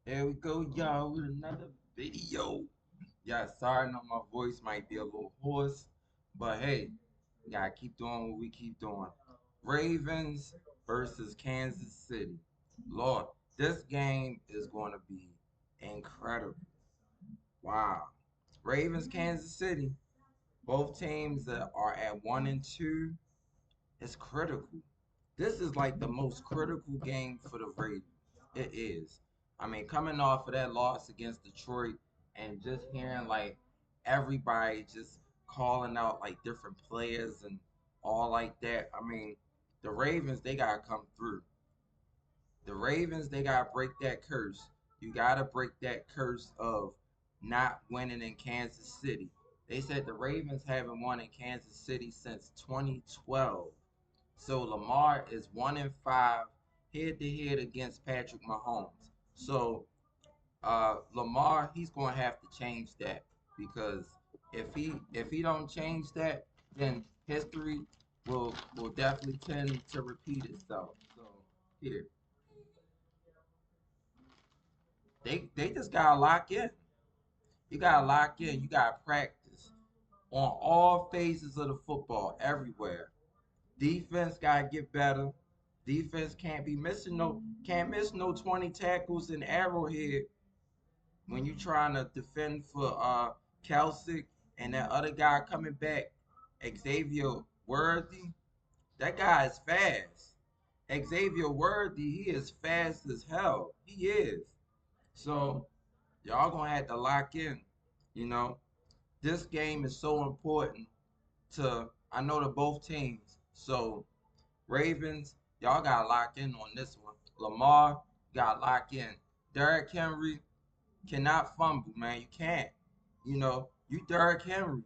Here we go, y'all, with another video. Yeah, sorry, I know my voice might be a little hoarse, but hey, gotta keep doing what we keep doing. Ravens versus Kansas City. Lord, this game is going to be incredible. Wow. Ravens, Kansas City. Both teams that are at 1-2. It's critical. This is like the most critical game for the Ravens. It is. I mean, coming off of that loss against Detroit and just hearing like everybody just calling out like different players and all like that. I mean, the Ravens, they gotta come through. The Ravens, they gotta break that curse. You gotta break that curse of not winning in Kansas City. They said the Ravens haven't won in Kansas City since 2012. So Lamar is 1-5 head to head against Patrick Mahomes. So Lamar, he's gonna have to change that because if he don't change that, then history will definitely tend to repeat itself. So here, they just gotta lock in. You gotta lock in. You gotta practice on all phases of the football everywhere. Defense gotta get better. Defense can't miss no 20 tackles in Arrowhead when you trying to defend for Kelsick and that other guy coming back, Xavier Worthy. That guy is fast. Xavier Worthy, he is fast as hell. He is. So y'all gonna have to lock in. You know, this game is so important to I know to both teams. So Ravens, y'all gotta lock in on this one. Lamar, gotta lock in. Derrick Henry cannot fumble, man. You can't. You Derrick Henry.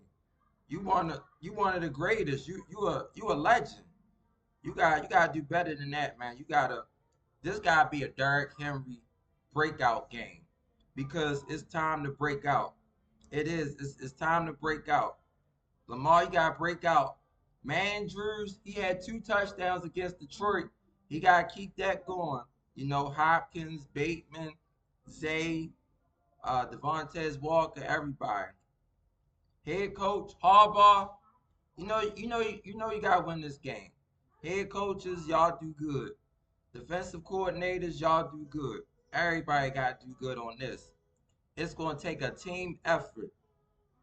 You one of the greatest. You a legend. You gotta do better than that, man. This gotta be a Derrick Henry breakout game because it's time to break out. It is. It's time to break out. Lamar, you got to break out. Mandrews, he had 2 touchdowns against Detroit. He got to keep that going. Hopkins, Bateman, Zay, Devontae Walker, everybody. Head coach Harbaugh, you got to win this game. Head coaches, y'all do good. Defensive coordinators, y'all do good. Everybody got to do good on this. It's going to take a team effort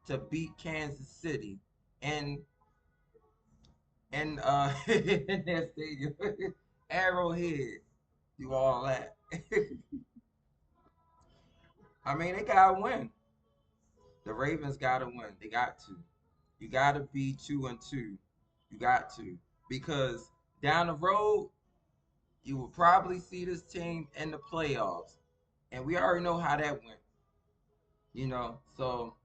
to beat Kansas City. And in that stadium, Arrowhead, do all that. I mean, they gotta win. The Ravens gotta win. They got to. You gotta be 2-2. You got to because down the road you will probably see this team in the playoffs, and we already know how that went. So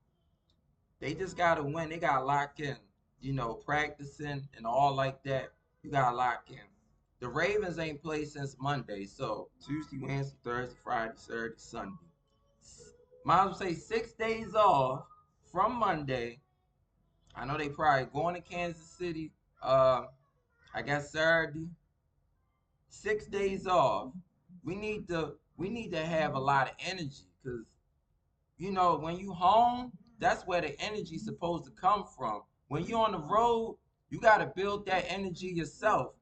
they just gotta win. They gotta lock in. Practicing and all like that. You gotta lock in. The Ravens ain't played since Monday, so Tuesday, Wednesday, Thursday, Friday, Saturday, Sunday. Might as well say 6 days off from Monday. I know they probably going to Kansas City. I guess Saturday. 6 days off. We need to have a lot of energy because when you home, that's where the energy's supposed to come from. When you're on the road, you got to build that energy yourself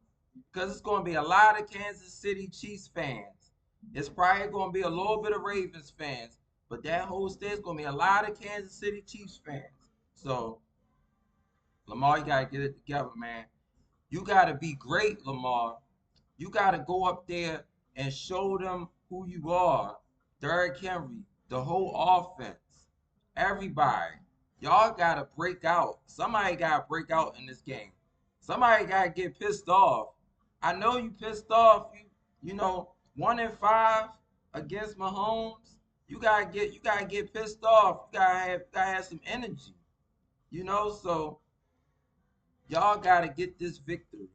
because it's going to be a lot of Kansas City Chiefs fans. It's probably going to be a little bit of Ravens fans, but that whole state's going to be a lot of Kansas City Chiefs fans. So, Lamar, you got to get it together, man. You got to be great, Lamar. You got to go up there and show them who you are. Derrick Henry, the whole offense, everybody. Y'all got to break out. Somebody got to break out in this game. Somebody got to get pissed off. I know you pissed off. You know 1-5 against Mahomes. You gotta get pissed off. You gotta have some energy. So y'all gotta get this victory.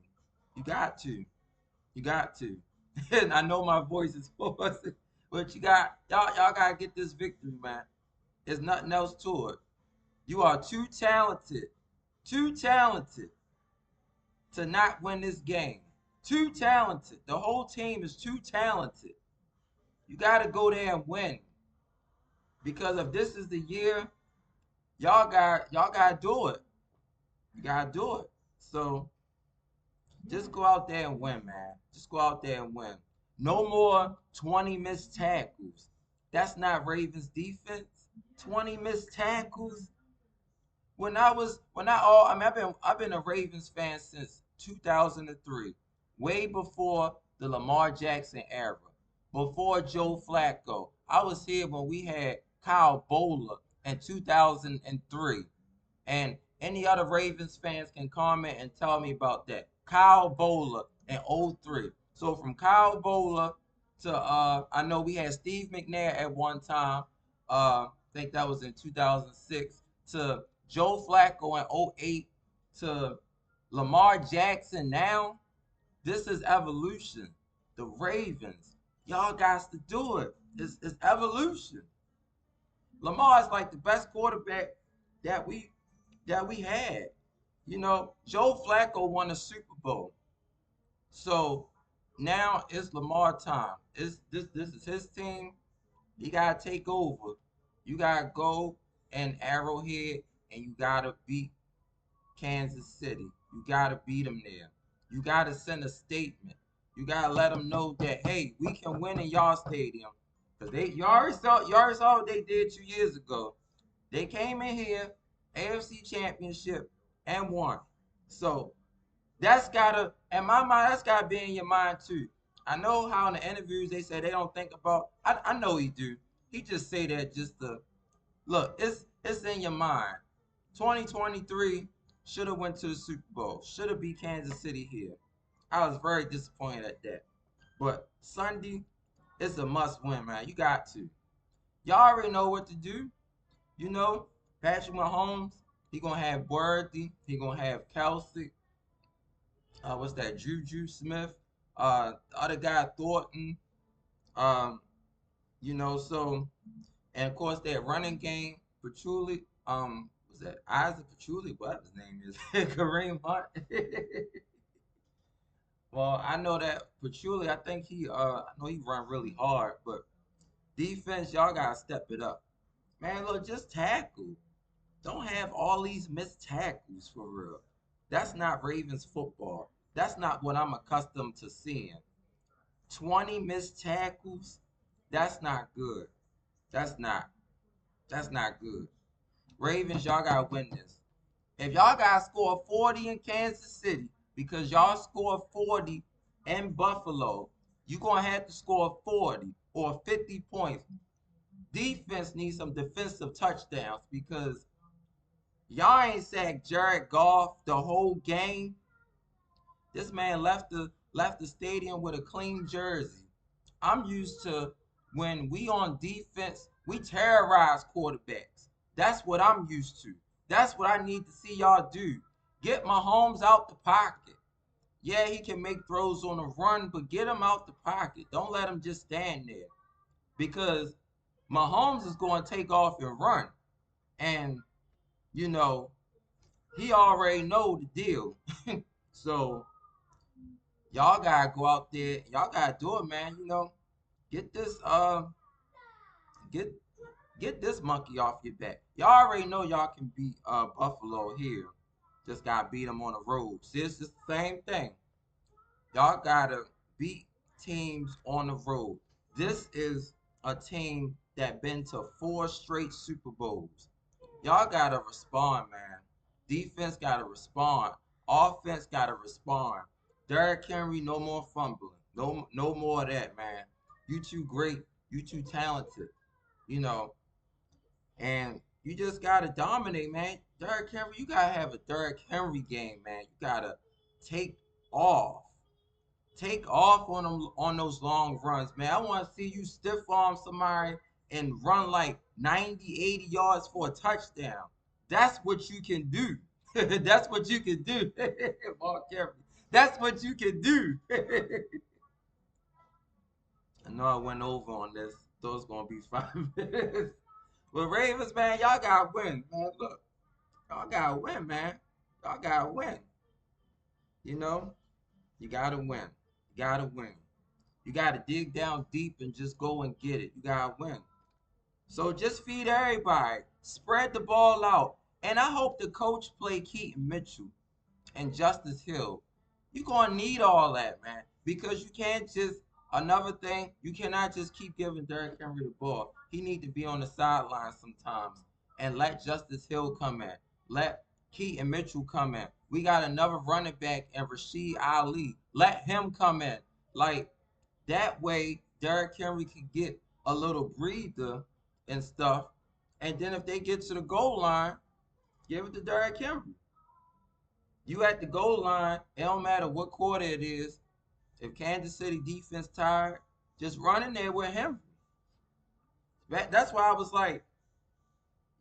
You got to. You got to. And I know my voice is hoarse, but y'all gotta get this victory, man. There's nothing else to it. You are too talented to not win this game. Too talented. The whole team is too talented. You gotta go there and win. Because if this is the year, y'all gotta do it. You gotta do it. So just go out there and win, man. Just go out there and win. No more 20 missed tackles. That's not Ravens defense. 20 missed tackles. I've been a Ravens fan since 2003, way before the Lamar Jackson era, before Joe Flacco. I was here when we had Kyle Bowler in 2003. And any other Ravens fans can comment and tell me about that. Kyle Bowler in '03. So from Kyle Bowler to I know we had Steve McNair at one time. I think that was in 2006 to Joe Flacco in '08 to Lamar Jackson now. This is evolution. The Ravens. Y'all got to do it. It's evolution. Lamar is like the best quarterback that we had. Joe Flacco won a Super Bowl. So now it's Lamar time. This is his team. He gotta take over. You gotta go and Arrowhead and you gotta beat Kansas City. You gotta beat them there. You gotta send a statement. You gotta let them know that hey, we can win in y'all stadium. Cause you already saw what they did 2 years ago. They came in here, AFC Championship, and won. So that's gotta, in my mind, that's gotta be in your mind too. I know how in the interviews they say they don't think about. I know he do. He just say that just to look. It's in your mind. 2023 should have went to the Super Bowl. Should have beat Kansas City here. I was very disappointed at that. But Sunday, it's a must win, man. You got to. Y'all already know what to do. You know, Patrick Mahomes, he gonna have Worthy, he gonna have Kelsey. What's that? Juju Smith. The other guy Thornton. Um, so and of course that running game, Patchouli. Was that Isaac Patchouli? What his name is? Kareem Hunt. Well, I know that Patchouli. I know he run really hard, but defense, y'all gotta step it up, man. Look, just tackle. Don't have all these missed tackles for real. That's not Ravens football. That's not what I'm accustomed to seeing. 20 missed tackles. That's not good. That's not. That's not good. Ravens, y'all gotta win this. If y'all gotta score 40 in Kansas City because y'all scored 40 in Buffalo, you gonna have to score 40 or 50 points. Defense needs some defensive touchdowns because y'all ain't sacked Jared Goff the whole game. This man left the stadium with a clean jersey. I'm used to when we on defense, we terrorize quarterbacks. That's what I'm used to. That's what I need to see y'all do. Get Mahomes out the pocket. Yeah, he can make throws on the run, but get him out the pocket. Don't let him just stand there because Mahomes is going to take off and run. And, you know, he already know the deal. So y'all gotta go out there. Y'all gotta do it, man. Get this get get this monkey off your back. Y'all already know y'all can beat Buffalo here. Just gotta beat them on the road. See, it's just the same thing. Y'all gotta beat teams on the road. This is a team that been to 4 straight Super Bowls. Y'all gotta respond, man. Defense gotta respond. Offense gotta respond. Derrick Henry, no more fumbling. No more of that, man. You too great. You too talented. You know, and you just gotta dominate, man. Derrick Henry, you gotta have a Derrick Henry game, man. You gotta take off. Take off on those long runs, man. I want to see you stiff arm somebody and run like 90, 80 yards for a touchdown. That's what you can do. That's what you can do. Mark Henry. That's what you can do. I know I went over on this. Thought it was gonna be 5 minutes. But Ravens, man, y'all gotta win, man. Look, y'all gotta win, man. Y'all gotta win. You know, you gotta win. You gotta win. You gotta dig down deep and just go and get it. You gotta win. So just feed everybody. Spread the ball out. And I hope the coach play Keaton Mitchell and Justice Hill. You're gonna need all that, man, because you can't just another thing. You cannot just keep giving Derrick Henry the ball. He need to be on the sideline sometimes and let Justice Hill come in. Let Keaton Mitchell come in. We got another running back and Rashid Ali. Let him come in. Like that way, Derrick Henry can get a little breather and stuff. And then if they get to the goal line, give it to Derrick Henry. You at the goal line, it don't matter what quarter it is. If Kansas City defense tired, just run in there with Henry. That's why I was like,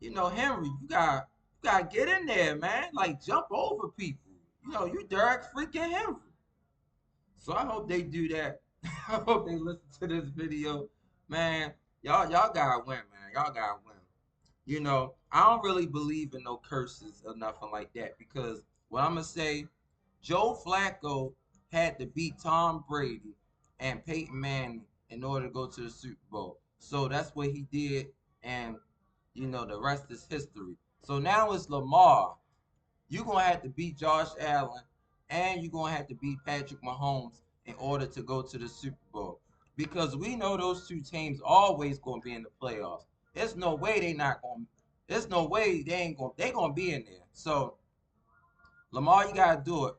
Henry, you got to get in there, man. Like jump over people. You Derrick freaking Henry. So I hope they do that. I hope they listen to this video, man. Y'all gotta win, man. Y'all gotta win. I don't really believe in no curses or nothing like that because what I'm gonna say, Joe Flacco had to beat Tom Brady and Peyton Manning in order to go to the Super Bowl. So that's what he did, and the rest is history. So now it's Lamar. You're gonna have to beat Josh Allen and you're gonna have to beat Patrick Mahomes in order to go to the Super Bowl. Because we know those two teams always gonna be in the playoffs. There's no way they not gonna there's no way they gonna be in there. So Lamar, you gotta do it.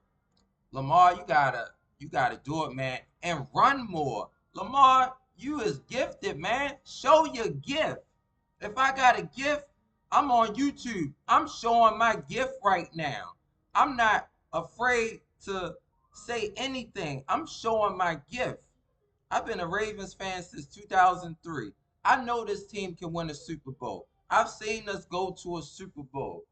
Lamar, you gotta do it, man, and run more. Lamar, you is gifted, man. Show your gift. If I got a gift, I'm on YouTube. I'm showing my gift right now. I'm not afraid to say anything. I'm showing my gift. I've been a Ravens fan since 2003. I know this team can win a Super Bowl. I've seen us go to a Super Bowl.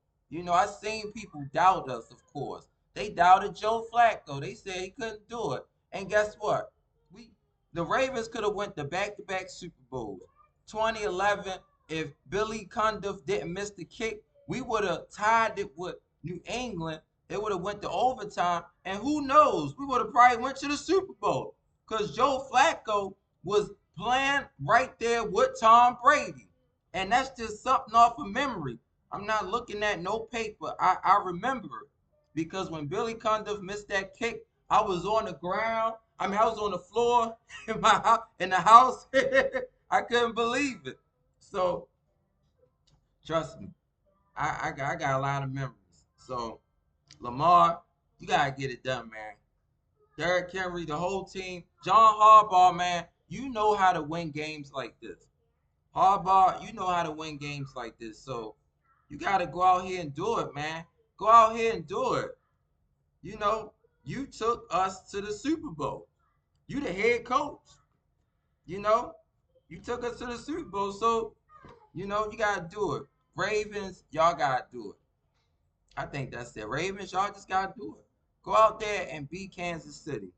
I've seen people doubt us, of course. They doubted Joe Flacco. They said he couldn't do it. And guess what? We the Ravens could have went to back-to-back Super Bowls. 2011, if Billy Cundiff didn't miss the kick, we would have tied it with New England. It would have went to overtime, and who knows? We would have probably went to the Super Bowl because Joe Flacco was playing right there with Tom Brady. And that's just something off of memory. I'm not looking at no paper. I remember it. Because when Billy Cundiff missed that kick, I was on the ground. I was on the floor in the house. I couldn't believe it. So trust me, I got a lot of memories. So Lamar, you gotta get it done, man. Derrick Henry, the whole team, John Harbaugh, man, you know how to win games like this. Harbaugh, you know how to win games like this. So you got to go out here and do it, man. Go out here and do it. You know, you took us to the Super Bowl. You the head coach. You know, you took us to the Super Bowl. So, you got to do it. Ravens, y'all got to do it. I think that's it. Ravens, y'all just got to do it. Go out there and beat Kansas City.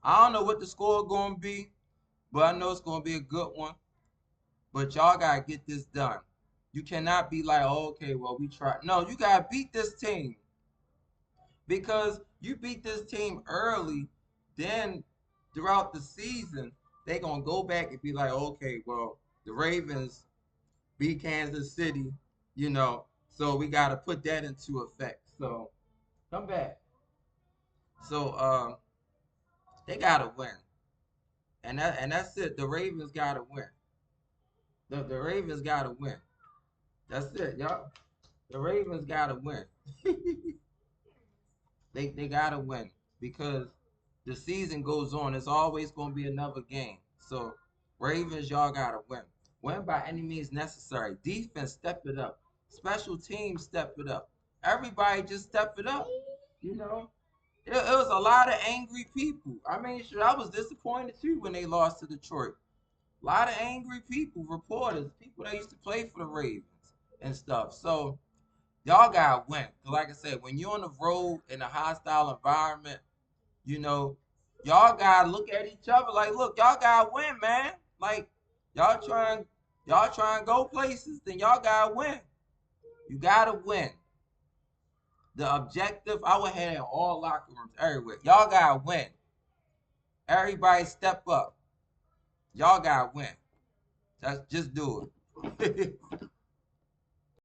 I don't know what the score going to be, but I know it's going to be a good one. But y'all got to get this done. You cannot be like, oh, okay, well, we tried. No, you got to beat this team. Because you beat this team early, then throughout the season, they're going to go back and be like, okay, well, the Ravens beat Kansas City, so we got to put that into effect. So come back. So they got to win. And that's it. The Ravens got to win. The Ravens got to win. That's it, y'all. The Ravens got to win. They gotta win because the season goes on. It's always gonna be another game. So Ravens, y'all gotta win. Win by any means necessary. Defense, step it up. Special teams, step it up. Everybody just step it up. You know, it was a lot of angry people. I mean, sure, I was disappointed too when they lost to Detroit. A lot of angry people, reporters, people that used to play for the Ravens and stuff. So y'all gotta win. Like I said, when you're on the road in a hostile environment, you know, y'all gotta look at each other like, look, y'all gotta win, man. Like y'all trying to go places, then y'all gotta win. You gotta win. The objective, I would have in all locker rooms everywhere. Y'all gotta win. Everybody step up. Y'all gotta win. Just do it.